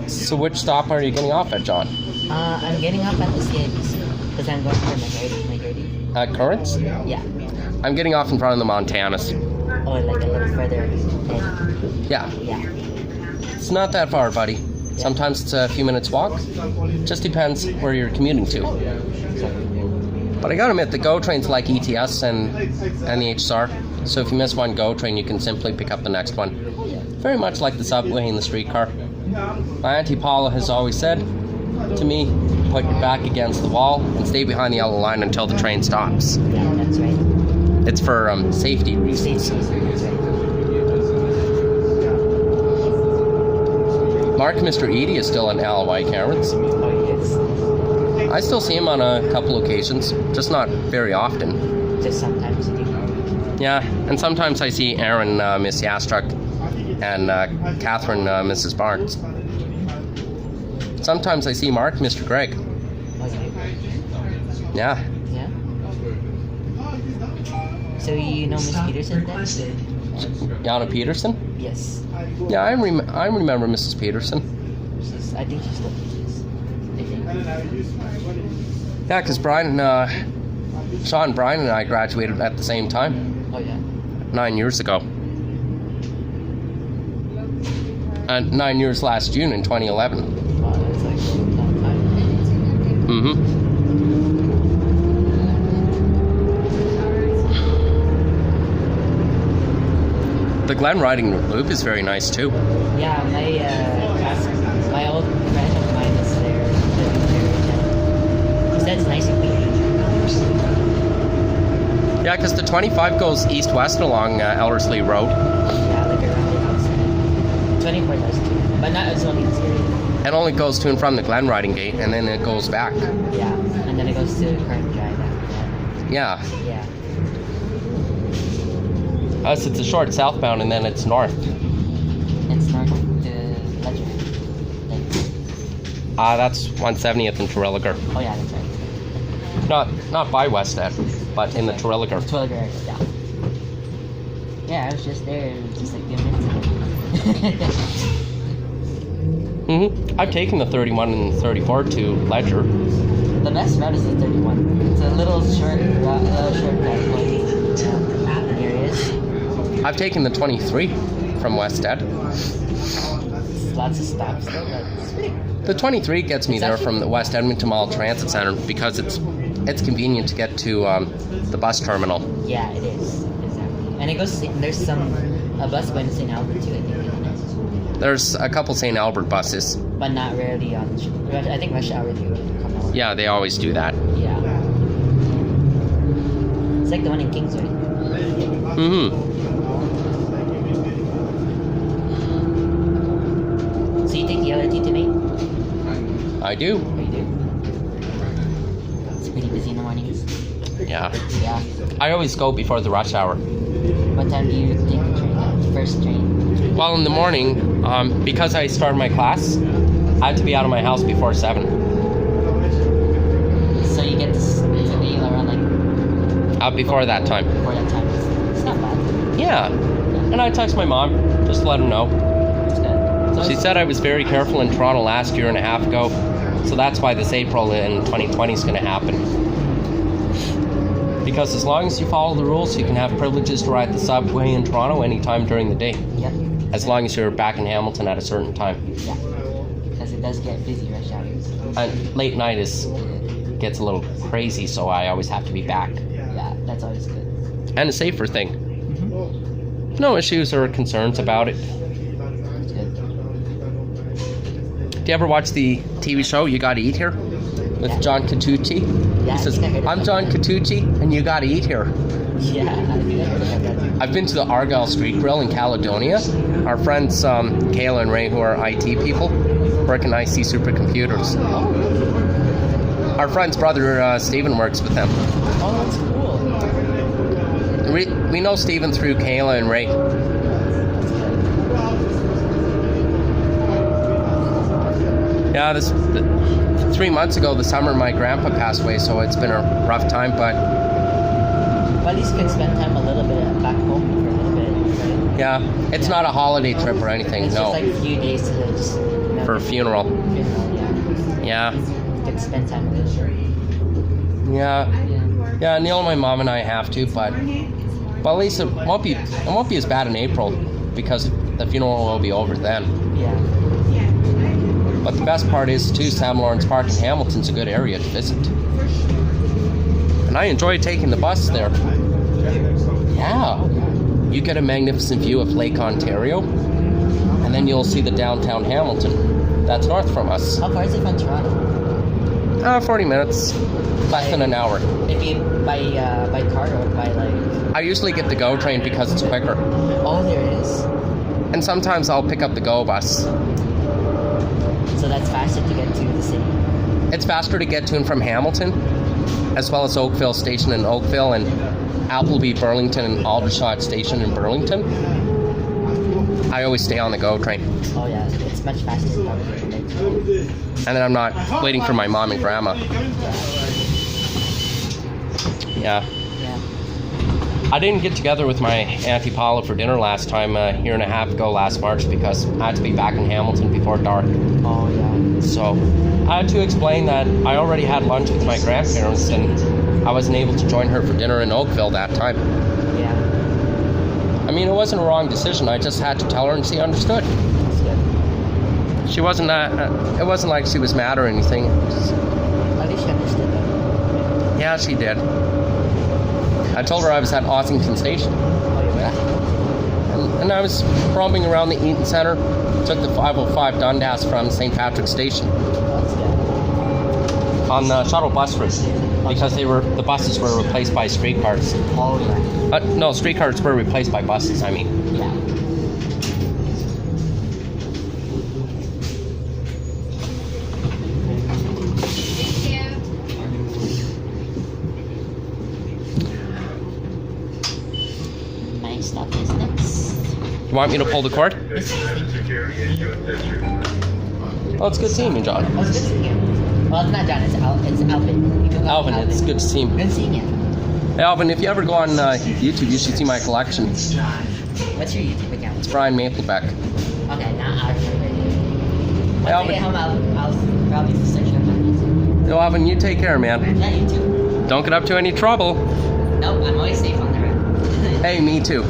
So which stop are you getting off at, John? I'm getting off at the CIBC because I'm going for my Gertie. At Currents? Yeah. I'm getting off in front of the Montanas. Oh, like a little further in. Yeah. Yeah. It's not that far, buddy. Yeah. Sometimes it's a few minutes walk. Just depends where you're commuting to. But I gotta admit, the GO trains like ETS and the HSR. So if you miss one GO train, you can simply pick up the next one. Very much like the subway and the streetcar. My Auntie Paula has always said to me, put your back against the wall and stay behind the yellow line until the train stops. Yeah, that's right. It's for safety reasons. That's right. Mark, Mr. Edie is still in Alloy Carrots. Oh, yes. I still see him on a couple occasions, just not very often. Just sometimes you do. Yeah, and sometimes I see Aaron, Miss Yastruck, and Catherine, Mrs. Barnes. Sometimes I see Mark, Mr. Greg. Okay. Yeah. Yeah. So you know Miss Peterson then? Jana Peterson? Yes. Yeah, I remember Mrs. Peterson. I think she still teaches. I think. Yeah, because Sean, Brian, and I graduated at the same time. Oh yeah. 9 years ago. And 9 years last June in 2011. Wow, that's like a long time. Mm-hmm. The Glen Riding Loop is very nice too. Yeah, my old friend of mine is there living there. He said it's nice and clean. Yeah, because the 25 goes east-west along Ellerslie Road. Yeah, like around the outside. 24 does too, but not as only this area. It only goes to and from the Glen Riding Gate, and then it goes back. Yeah, and then it goes to Current Drive after that. Yeah. Yeah. Us, it's a short southbound, and then it's north. It's north to Ledger. That's 170th and Terwilliger. Oh yeah, that's right. Not by West End, but in the Terwilliger. Terwilliger, yeah. Yeah, I was just there just like a few minutes ago. Mm-hmm. I've taken the 31 and 34 to Ledger. The best route is the 31. It's a little short route, areas. I've taken the 23 from West End. Lots of stops though, but it's pretty. The 23 gets me there from the West Edmonton Mall Transit Center because it's convenient to get to the bus terminal. Yeah, it is. Exactly. And it goes. There's a bus going to St. Albert too. I think. There's a couple St. Albert buses. But not rarely on. I think rush hour they would come out. Yeah, they always do that. Yeah. It's like the one in Kingsway. Mm-hmm. So you take the LRT tonight? I do. Oh, you do? It's pretty busy in the mornings. Yeah. Yeah. I always go before the rush hour. What time do you take the train? First train? Well, in the morning, because I started my class, I have to be out of my house before 7. So you get to leave around like... Before that time. Before that time. It's not bad. Yeah. And I text my mom, just to let her know. It's good. So She said I was very careful in Toronto last year and a half ago, so that's why this April in 2020 is going to happen. Because as long as you follow the rules, you can have privileges to ride the subway in Toronto anytime during the day. Yep. As long as you're back in Hamilton at a certain time. Yeah. Because it does get busy rush hours. And late night gets a little crazy, so I always have to be back. Yeah, that's always good. And a safer thing. Mm-hmm. No issues or concerns about it. That's good. Do you ever watch the TV show You Gotta Eat Here? With John Catucci? Yeah, He says, I'm John Catucci, and you gotta eat here. Yeah, I think I heard about that too. I've been to the Argyle Street Grill in Caledonia. Our friends Kayla and Ray, who are IT people, work in IC supercomputers. Oh. Our friend's brother Stephen works with them. Oh, that's cool. We know Stephen through Kayla and Ray. Yeah, 3 months ago, the summer, my grandpa passed away, so it's been a rough time, but... Well, at least you can spend time a little bit back home for a little bit, right? Yeah, it's not a holiday trip or anything. It's No, just like a few days to just, you know, for a funeral. yeah. Yeah, Get to spend time with her. yeah, Yeah. yeah. Neil and my mom and I have to, but at least it won't be as bad in April because the funeral will be over then. Yeah. But the best part is too, Sam Lawrence Park in Hamilton's a good area to visit, and I enjoy taking the bus there. Yeah, you get a magnificent view of Lake Ontario, and then you'll see the downtown Hamilton. That's north from us. How far is it from Toronto? 40 minutes, less than an hour. If you by car or by like... I usually get the GO train because it's quicker, Oh, there it is. and sometimes I'll pick up the GO bus. So that's faster to get to the city. It's faster to get to and from Hamilton, as well as Oakville Station in Oakville and Appleby, Burlington, and Aldershot Station in Burlington. I always stay on the GO train, Oh yeah, it's much faster than probably to get to. and then I'm not waiting for my mom and grandma. Yeah. Yeah. I didn't get together with my Auntie Paula for dinner last time, a year and a half ago last March, because I had to be back in Hamilton before dark. Oh yeah. So I had to explain that I already had lunch with my grandparents and I wasn't able to join her for dinner in Oakville that time. Yeah. I mean, it wasn't a wrong decision. I just had to tell her and she understood. That's good. She wasn't it wasn't like she was mad or anything. At least she understood that. Yeah, she did. I told her I was at Ossington Station. Oh, you were? And I was roaming around the Eaton Centre. Took the 505 Dundas from St. Patrick's Station That's good. on the shuttle bus route because the buses were replaced by streetcars. Oh yeah. No, streetcars were replaced by buses, I mean. Yeah. My stop is next. You want me to pull the cord? Oh, it's good seeing you, John. Oh, it's good seeing you. Well, it's not John, it's Alvin. You can call Alvin, me it's good to see you. Good seeing you. Hey, Alvin, if you ever go on YouTube, you should see my collection. What's your YouTube account? It's Brian Maplebeck. Okay, now I'll remember. Hey, Once I get home, I'll probably search up on YouTube. Yo, Alvin, you take care, man. Yeah, you too. Don't get up to any trouble. Nope, I'm always safe on the road. Hey, me too.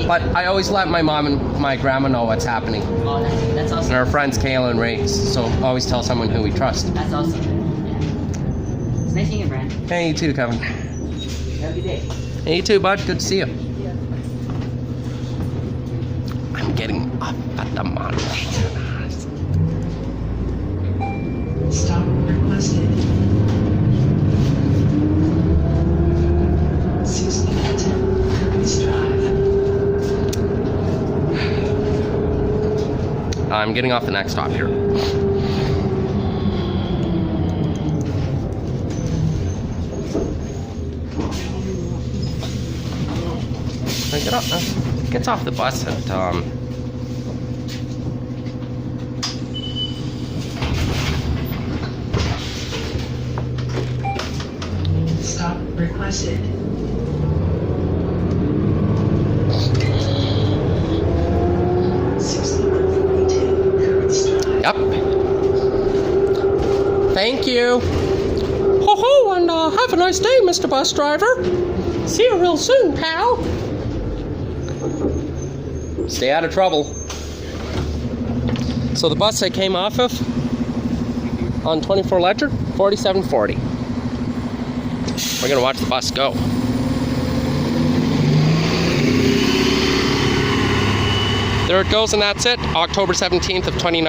But I always let my mom and my grandma know what's happening. Oh, that's awesome. And our friends Kayla and Ray, so always tell someone who we trust. That's awesome. Yeah. It's nice seeing you, Brian. Hey, you too, Kevin. Have a good day. Hey, you too, bud. Good to see you. I'm getting up at the Montana. Stop requested. 60 Curtis Drive. I'm getting off the next stop here. Gets off the bus at Stop requested. Yep. Thank you. Ho ho, and have a nice day, Mr. Bus Driver. See you real soon, pal. Stay out of trouble. So the bus I came off of on 24 Ledger, 4740. We're gonna watch the bus go. There it goes, and that's it. October 17th of 2019.